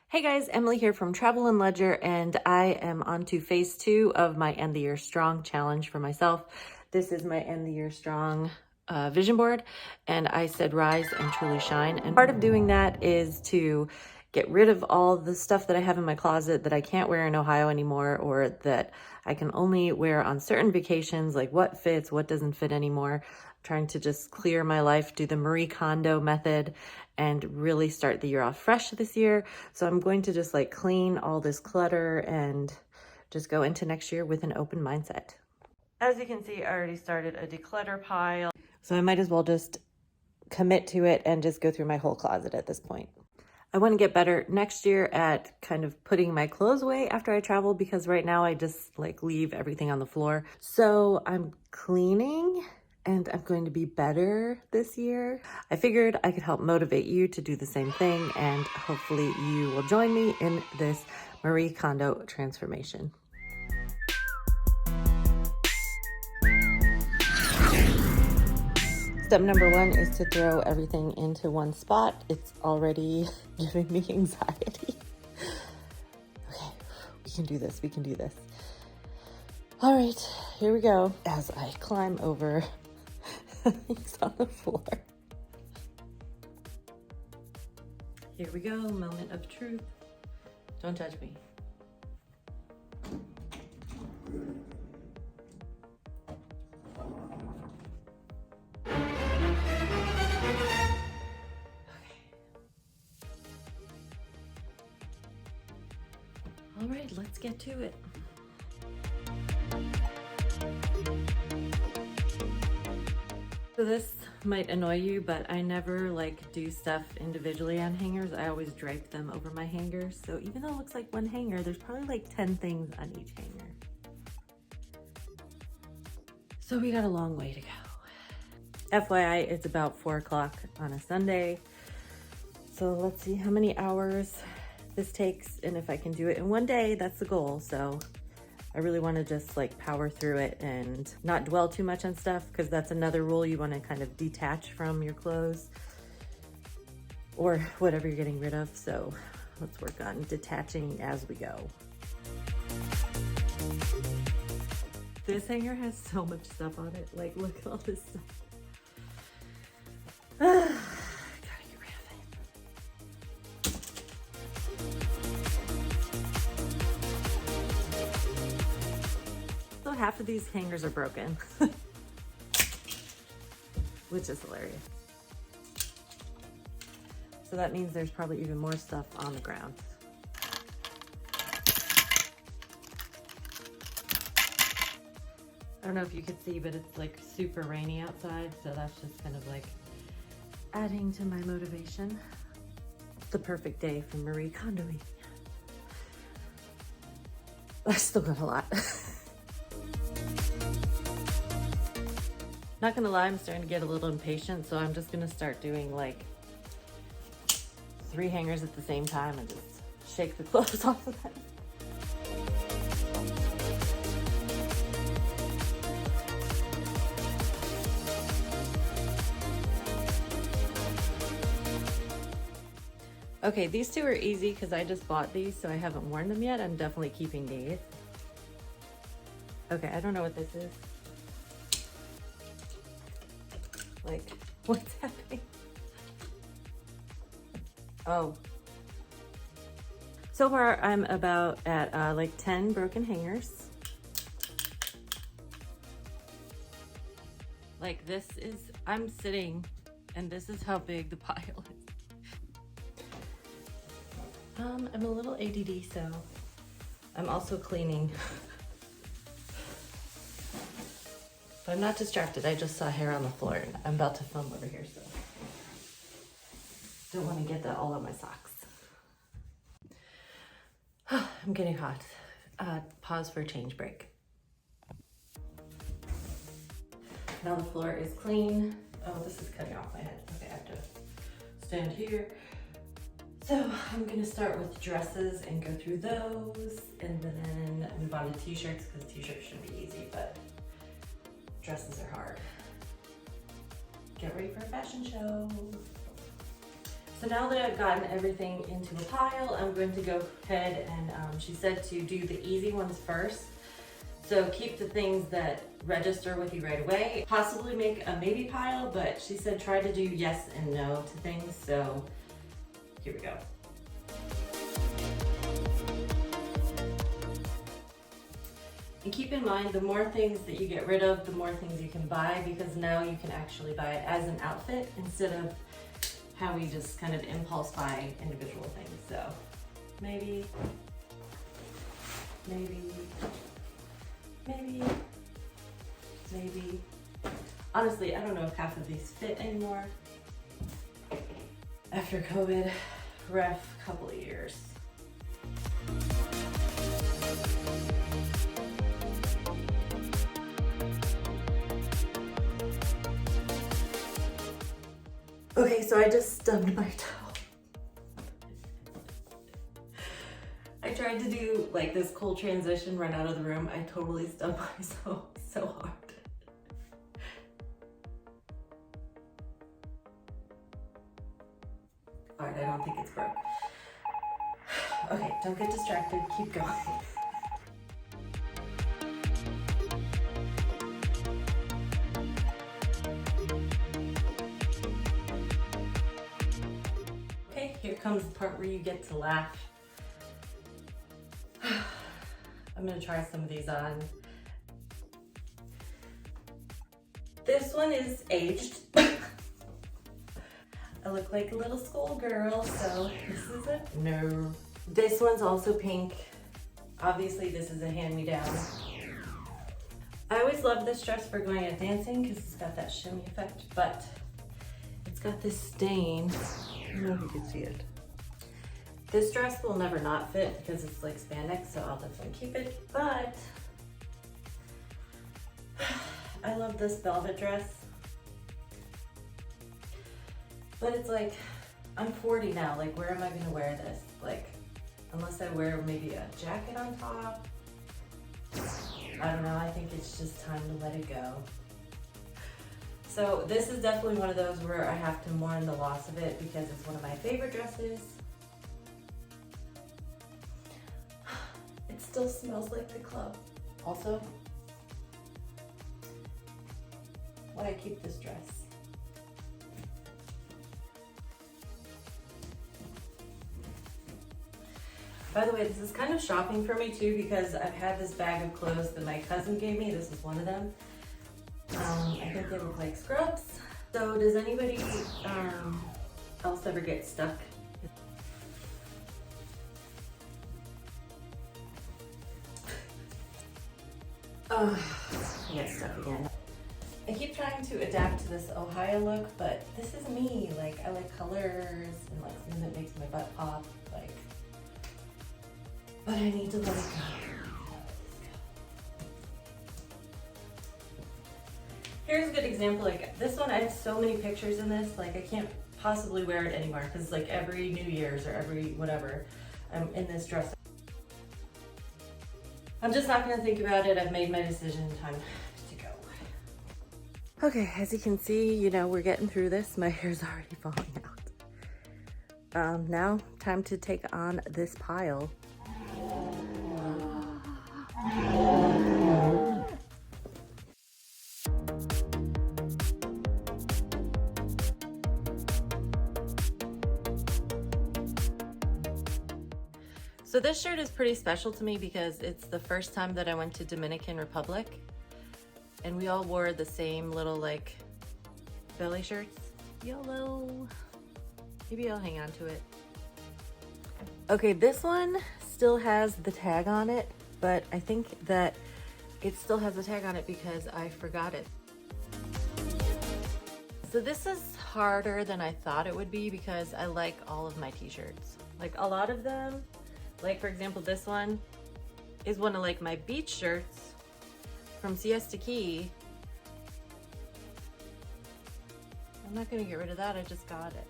Hey guys, Emily here from Travel and Ledger, and I am on to phase 2 of my End the Year Strong challenge for myself. This is my End the Year Strong vision board, and I said rise and truly shine. And part of doing that is to get rid of all the stuff that I have in my closet that I can't wear in Ohio anymore, or that I can only wear on certain vacations, like what fits, what doesn't fit anymore. I'm trying to just clear my life, do the Marie Kondo method, and really start the year off fresh this year. So I'm going to just like clean all this clutter and just go into next year with an open mindset. As you can see, I already started a declutter pile, so I might as well just commit to it and just go through my whole closet at this point. I want to get better next year at kind of putting my clothes away after I travel, because right now I just like leave everything on the floor. So I'm cleaning and I'm going to be better this year. I figured I could help motivate you to do the same thing, and hopefully you will join me in this Marie Kondo transformation. Step number 1 is to throw everything into one spot. It's already giving me anxiety. Okay, we can do this, we can do this. All right, here we go as I climb over things on the floor. Here we go, moment of truth. Don't judge me. All right, let's get to it. So this might annoy you, but I never like do stuff individually on hangers. I always drape them over my hangers. So even though it looks like one hanger, there's probably like 10 things on each hanger. So we got a long way to go. FYI, it's about 4 o'clock on a Sunday. So let's see how many hours this takes, and if I can do it in one day. That's the goal. So I really want to just like power through it and not dwell too much on stuff, because that's another rule. You want to kind of detach from your clothes or whatever you're getting rid of. So let's work on detaching as we go. This hanger has so much stuff on it. Like, look at all this stuff. Gotta get rid of it. So half of these hangers are broken, which is hilarious. So that means there's probably even more stuff on the ground. I don't know if you could see, but it's like super rainy outside, so that's just kind of like adding to my motivation. The perfect day for Marie Kondoing. I still got a lot. Not gonna lie, I'm starting to get a little impatient, so I'm just gonna start doing like 3 hangers at the same time and just shake the clothes off of them. Okay, these 2 are easy because I just bought these, so I haven't worn them yet. I'm definitely keeping these. Okay, I don't know what this is. Like, what's happening? Oh. So far, I'm about at like 10 broken hangers. Like this is, I'm sitting, and this is how big the pile is. I'm a little ADD, so I'm also cleaning. But I'm not distracted. I just saw hair on the floor and I'm about to film over here, so don't want to get that all on my socks. I'm getting hot. Pause for a change break. Now the floor is clean. Oh, this is cutting off my head. Okay, I have to stand here. So I'm gonna start with dresses and go through those, and then move on to t-shirts, because t-shirts should be easy, but dresses are hard. Get ready for a fashion show. So now that I've gotten everything into a pile, I'm going to go ahead and she said to do the easy ones first. So keep the things that register with you right away. Possibly make a maybe pile, but she said try to do yes and no to things. So here we go. And keep in mind, the more things that you get rid of, the more things you can buy, because now you can actually buy it as an outfit instead of how we just kind of impulse buy individual things. So maybe, maybe, maybe, maybe. Honestly, I don't know if half of these fit anymore. After COVID, rough couple of years. Okay, so I just stubbed my toe. I tried to do like this cool transition, run out of the room. I totally stubbed myself so hard. All right, I don't think it's broke. Okay, don't get distracted, keep going. Here comes the part where you get to laugh. I'm gonna try some of these on. This one is aged. I look like a little schoolgirl, so this is a no. This one's also pink. Obviously, this is a hand-me-down. I always love this dress for going out dancing because it's got that shimmy effect, but it's got this stain. I don't know if you can see it. This dress will never not fit because it's like spandex, so I'll definitely keep it, but I love this velvet dress. But it's like, I'm 40 now, like where am I gonna wear this? Like, unless I wear maybe a jacket on top. I don't know, I think it's just time to let it go. So this is definitely one of those where I have to mourn the loss of it because it's one of my favorite dresses. It still smells like the club. Also, why I keep this dress. By the way, this is kind of shocking for me too because I've had this bag of clothes that my cousin gave me. This is one of them. I think they look like scrubs. So does anybody else ever get stuck? I get stuck again. I keep trying to adapt to this Ohio look, but this is me. Like, I like colors and like something that makes my butt pop. Like, but I need to let it go. Here's a good example, like this one, I have so many pictures in this, like I can't possibly wear it anymore because like every New Year's or every whatever, I'm in this dress. I'm just not gonna think about it. I've made my decision, time to go. Okay, as you can see, you know, we're getting through this. My hair's already falling out. Now, time to take on this pile. So this shirt is pretty special to me because it's the first time that I went to Dominican Republic and we all wore the same little like belly shirts. YOLO. Maybe I'll hang on to it. Okay, this one still has the tag on it, but I think that it still has the tag on it because I forgot it. So this is harder than I thought it would be because I like all of my t-shirts. Like a lot of them, like for example, this one is one of like my beach shirts from Siesta Key. I'm not gonna get rid of that, I just got it.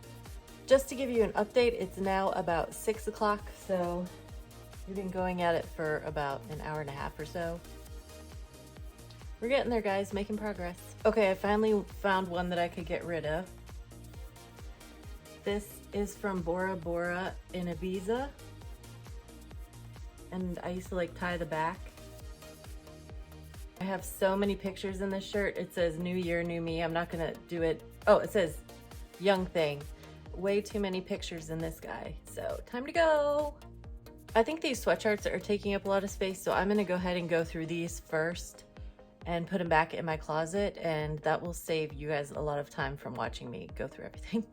Just to give you an update, it's now about 6 o'clock, so we've been going at it for about an hour and a half or so. We're getting there, guys, making progress. Okay, I finally found one that I could get rid of. This is from Bora Bora in Ibiza. And I used to like tie the back. I have so many pictures in this shirt. It says New Year, New Me. I'm not gonna do it. Oh, it says Young Thing. Way too many pictures in this guy. So time to go. I think these sweatshirts are taking up a lot of space, so I'm gonna go ahead and go through these first and put them back in my closet, and that will save you guys a lot of time from watching me go through everything.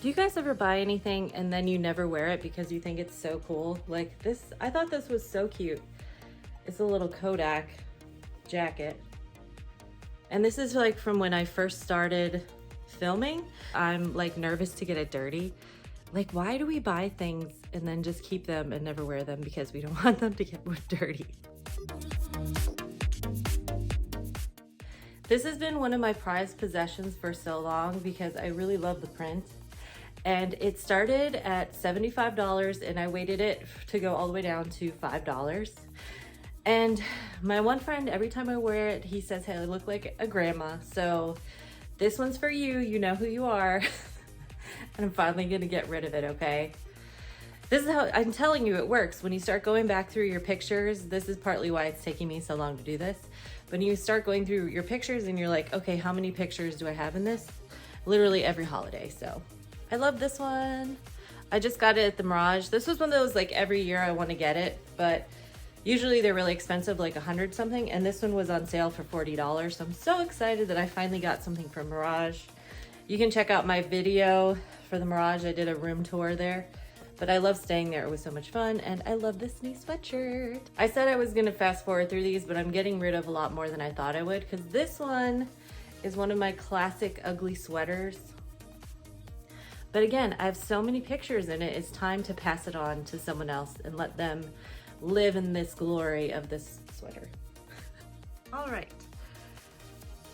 Do you guys ever buy anything and then you never wear it because you think it's so cool? Like this, I thought this was so cute. It's a little Kodak jacket. And this is like from when I first started filming. I'm like nervous to get it dirty. Like, why do we buy things and then just keep them and never wear them because we don't want them to get dirty? This has been one of my prized possessions for so long because I really love the print. And it started at $75 and I waited it to go all the way down to $5. And my one friend, every time I wear it, he says, hey, I look like a grandma. So this one's for you, you know who you are. And I'm finally gonna get rid of it, okay? This is how, I'm telling you, it works. When you start going back through your pictures, this is partly why it's taking me so long to do this. When you start going through your pictures and you're like, okay, how many pictures do I have in this? Literally every holiday, so. I love this one. I just got it at the Mirage. This was one of those, like every year I wanna get it, but usually they're really expensive, like 100 something, and this one was on sale for $40. So I'm so excited that I finally got something from Mirage. You can check out my video for the Mirage. I did a room tour there, but I love staying there. It was so much fun, and I love this new sweatshirt. I said I was gonna fast forward through these, but I'm getting rid of a lot more than I thought I would, because this one is one of my classic ugly sweaters. But again, I have so many pictures in it, it's time to pass it on to someone else and let them live in this glory of this sweater. All right.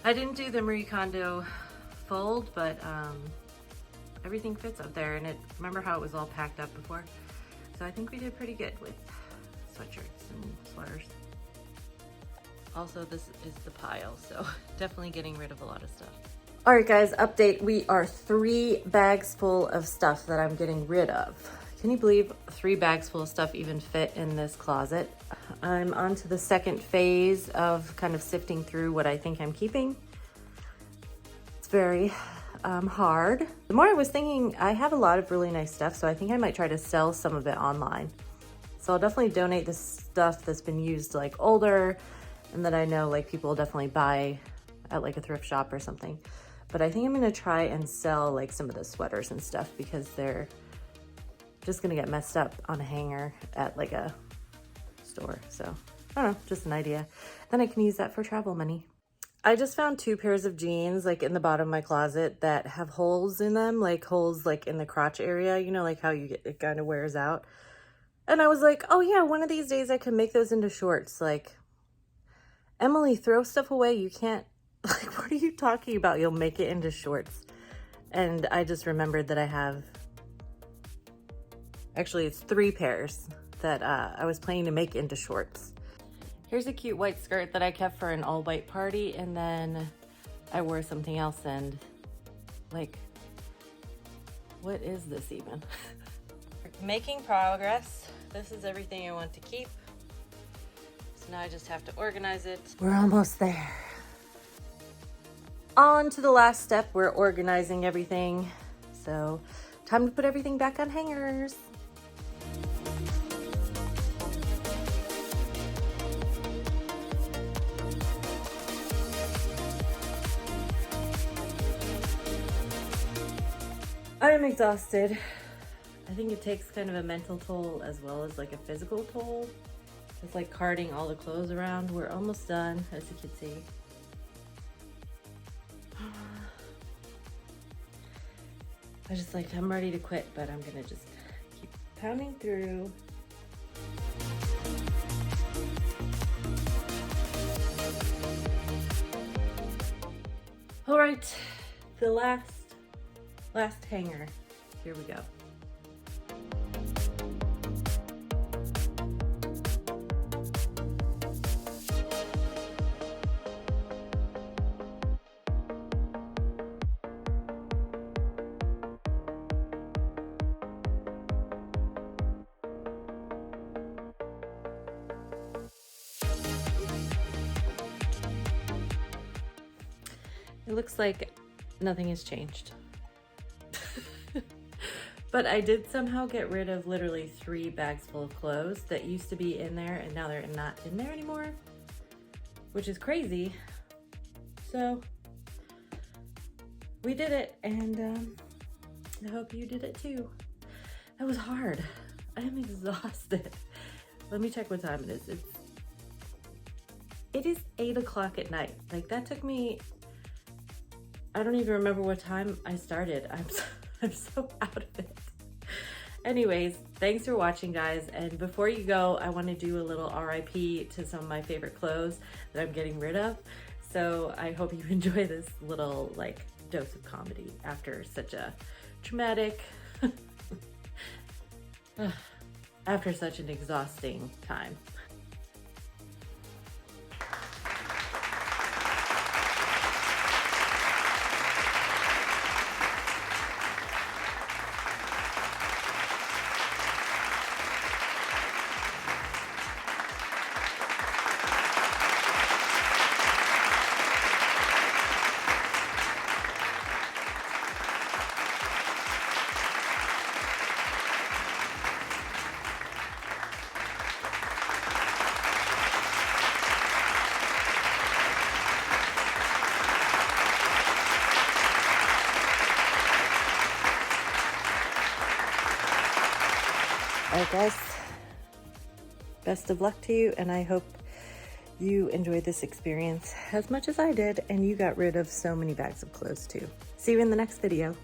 I didn't do the Marie Kondo fold, but everything fits up there, and remember how it was all packed up before? So I think we did pretty good with sweatshirts and sweaters. Also, this is the pile, so definitely getting rid of a lot of stuff. All right, guys, update. We are 3 bags full of stuff that I'm getting rid of. Can you believe 3 bags full of stuff even fit in this closet? I'm on to the second phase of kind of sifting through what I think I'm keeping. It's very hard. The more I was thinking, I have a lot of really nice stuff, so I think I might try to sell some of it online. So I'll definitely donate the stuff that's been used like older and that I know like people will definitely buy at like a thrift shop or something. But I think I'm gonna try and sell like some of the sweaters and stuff because they're just gonna get messed up on a hanger at like a store. So I don't know, just an idea. Then I can use that for travel money. I just found 2 pairs of jeans like in the bottom of my closet that have holes in them, like holes like in the crotch area, you know, like how you get, it kind of wears out. And I was like, oh yeah, one of these days I can make those into shorts. Like, Emily, throw stuff away. You can't, like, what are you talking about? You'll make it into shorts. And I just remembered that I have, actually it's 3 pairs that I was planning to make into shorts. Here's a cute white skirt that I kept for an all white party, and then I wore something else and like, what is this even? Making progress. This is everything I want to keep. So now I just have to organize it. We're almost there. On to the last step, we're organizing everything. So time to put everything back on hangers. I am exhausted. I think it takes kind of a mental toll as well as like a physical toll. Just like carting all the clothes around. We're almost done, as you can see. I'm ready to quit, but I'm gonna just keep pounding through. All right, the last hanger. Here we go. It looks like nothing has changed. But I did somehow get rid of literally 3 bags full of clothes that used to be in there, and now they're not in there anymore, which is crazy. So we did it, and I hope you did it too. That was hard. I am exhausted. Let me check what time it is. It is 8 o'clock at night. Like, that took me, I don't even remember what time I started. I'm so out of it. Anyways, thanks for watching, guys. And before you go, I want to do a little RIP to some of my favorite clothes that I'm getting rid of. So I hope you enjoy this little like dose of comedy after such a traumatic, after such an exhausting time. All right, guys, best of luck to you, and I hope you enjoyed this experience as much as I did, and you got rid of so many bags of clothes too. See you in the next video.